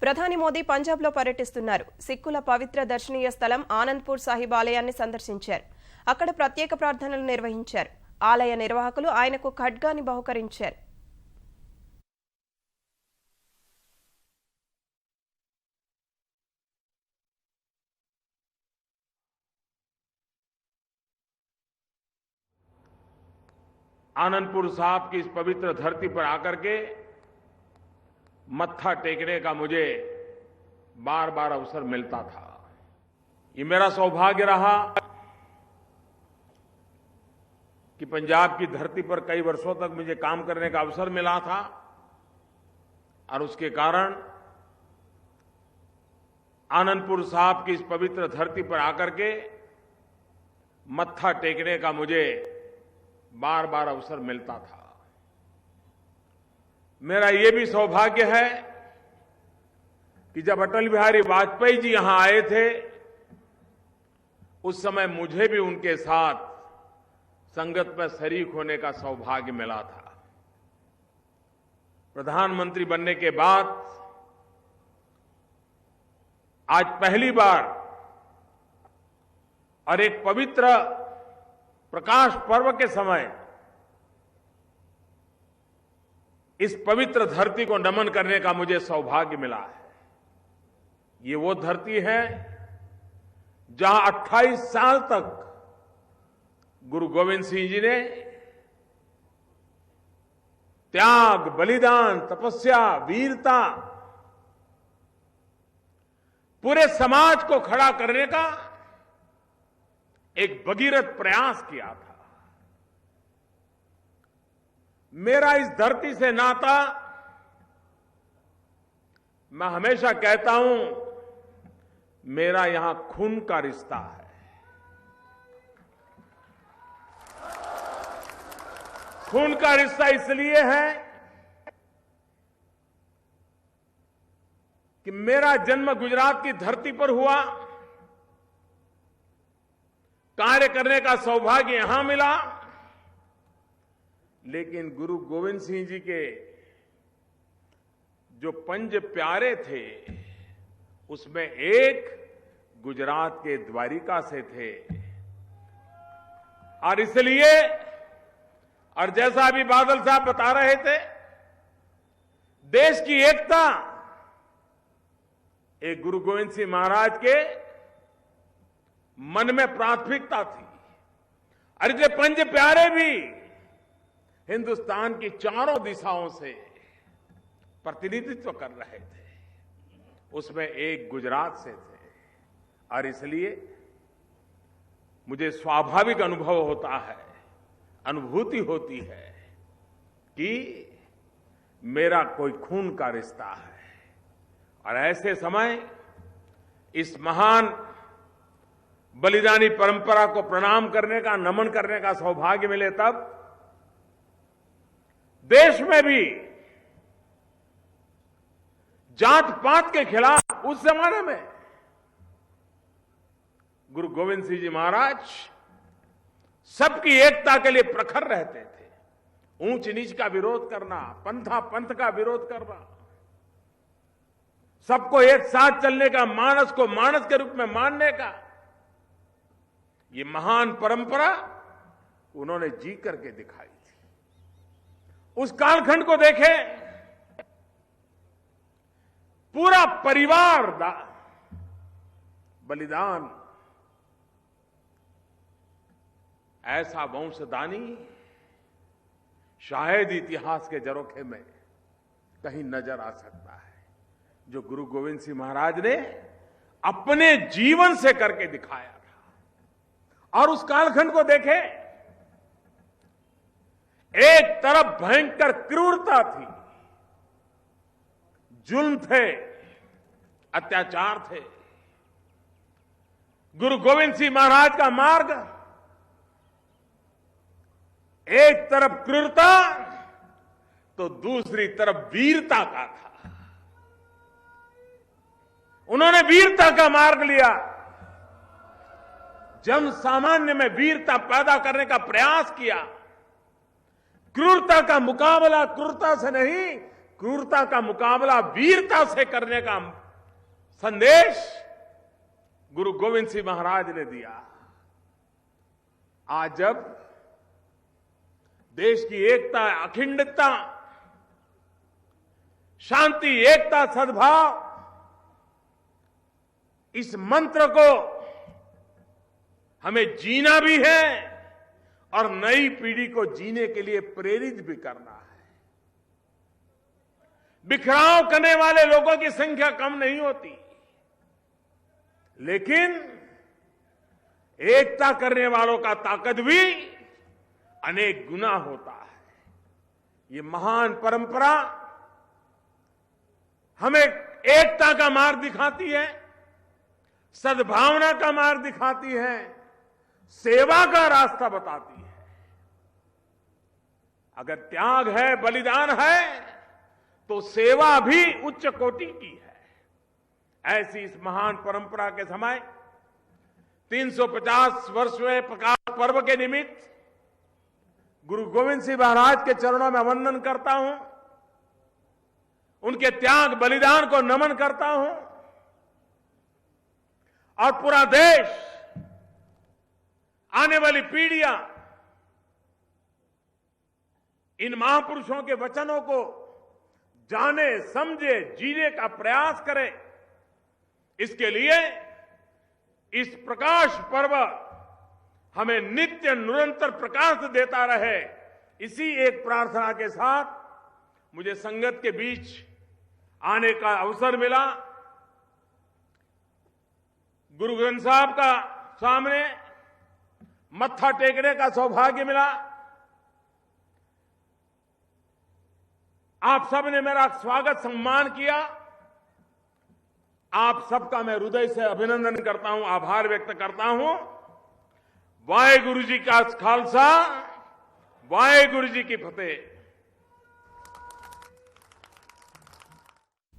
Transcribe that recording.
ప్రధాని మోదీ పంజాబ్లో పర్యటిస్తున్నారు. సిక్కుల పవిత్ర దర్శనీయ స్థలం ఆనంద్పూర్ సాహిబ్ ఆలయాన్ని సందర్శించారు. అక్కడ ప్రత్యేక ప్రార్థనలు నిర్వహించారు. ఆలయ నిర్వాహకులు ఆయనకు ఖడ్గాని బహుకరించారు. आनंदपुर साहब की इस पवित्र धरती पर आकर के मत्था टेकने का मुझे बार बार अवसर मिलता था। ये मेरा सौभाग्य रहा कि पंजाब की धरती पर कई वर्षों तक मुझे काम करने का अवसर मिला था और उसके कारण आनंदपुर साहब की इस पवित्र धरती पर आकर के मत्था टेकने का मुझे बार बार अवसर मिलता था। मेरा यह भी सौभाग्य है कि जब अटल बिहारी वाजपेयी जी यहां आए थे उस समय मुझे भी उनके साथ संगत में शरीक होने का सौभाग्य मिला था। प्रधानमंत्री बनने के बाद आज पहली बार और एक पवित्र प्रकाश पर्व के समय इस पवित्र धरती को नमन करने का मुझे सौभाग्य मिला है। ये वो धरती है जहां 28 साल तक गुरु गोविंद सिंह जी ने त्याग, बलिदान, तपस्या, वीरता, पूरे समाज को खड़ा करने का एक भगीरथ प्रयास किया था। मेरा इस धरती से नाता, मैं हमेशा कहता हूं, मेरा यहां खून का रिश्ता है। खून का रिश्ता इसलिए है कि मेरा जन्म गुजरात की धरती पर हुआ, कार्य करने का सौभाग्य यहां मिला, लेकिन गुरु गोविंद सिंह जी के जो पंज प्यारे थे उसमें एक गुजरात के द्वारिका से थे। और इसलिए, और जैसा अभी बादल साहब बता रहे थे, देश की एकता एक गुरु गोविंद सिंह महाराज के मन में प्राथमिकता थी। और ये पंज प्यारे भी हिंदुस्तान की चारों दिशाओं से प्रतिनिधित्व कर रहे थे, उसमें एक गुजरात से थे। और इसलिए मुझे स्वाभाविक अनुभव होता है, अनुभूति होती है कि मेरा कोई खून का रिश्ता है। और ऐसे समय इस महान बलिदानी परंपरा को प्रणाम करने का, नमन करने का सौभाग्य मिले, तब देश में भी जात पात के खिलाफ उस जमाने में गुरु गोविंद सिंह जी महाराज सबकी एकता के लिए प्रखर रहते थे। ऊंच नीच का विरोध करना, पंथा पंथ का विरोध करना, सबको एक साथ चलने का, मानस को मानस के रूप में मानने का, ये महान परंपरा उन्होंने जी करके दिखाई थी। उस कालखंड को देखें, पूरा परिवार बलिदान, ऐसा वंशदानी शायद इतिहास के झरोखे में कहीं नजर आ सकता है, जो गुरु गोविंद सिंह महाराज ने अपने जीवन से करके दिखाया था। और उस कालखंड को देखें, एक तरफ भयंकर क्रूरता थी, जुल्म थे, अत्याचार थे। गुरु गोविंद सिंह महाराज का मार्ग एक तरफ क्रूरता तो दूसरी तरफ वीरता का था। उन्होंने वीरता का मार्ग लिया, जन सामान्य में वीरता पैदा करने का प्रयास किया। क्रूरता का मुकाबला क्रूरता से नहीं, क्रूरता का मुकाबला वीरता से करने का संदेश गुरु गोविंद सिंह महाराज ने दिया। आज जब देश की एकता, अखंडता, शांति, एकता, सद्भाव, इस मंत्र को हमें जीना भी है और नई पीढ़ी को जीने के लिए प्रेरित भी करना है। बिखराव करने वाले लोगों की संख्या कम नहीं होती, लेकिन एकता करने वालों का ताकत भी अनेक गुना होता है। ये महान परंपरा हमें एकता का मार्ग दिखाती है, सद्भावना का मार्ग दिखाती है, सेवा का रास्ता बताती है। अगर त्याग है, बलिदान है, तो सेवा भी उच्च कोटि की है। ऐसी इस महान परंपरा के समय 350 वर्षवें प्रकाश पर्व के निमित्त गुरु गोविंद सिंह महाराज के चरणों में वंदन करता हूं, उनके त्याग बलिदान को नमन करता हूं और पूरा देश, आने वाली पीढ़ियां इन महापुरुषों के वचनों को जाने, समझे, जीने का प्रयास करे। इसके लिए इस प्रकाश पर्व हमें नित्य निरंतर प्रकाश देता रहे। इसी एक प्रार्थना के साथ मुझे संगत के बीच आने का अवसर मिला। गुरु ग्रंथ साहब का सामने मत्था टेकने का सौभाग्य मिला। आप सबने मेरा स्वागत सम्मान किया। आप सबका मैं हृदय से अभिनंदन करता हूं, आभार व्यक्त करता हूं। वाहेगुरु जी का खालसा, वाहेगुरु जी की फतेह।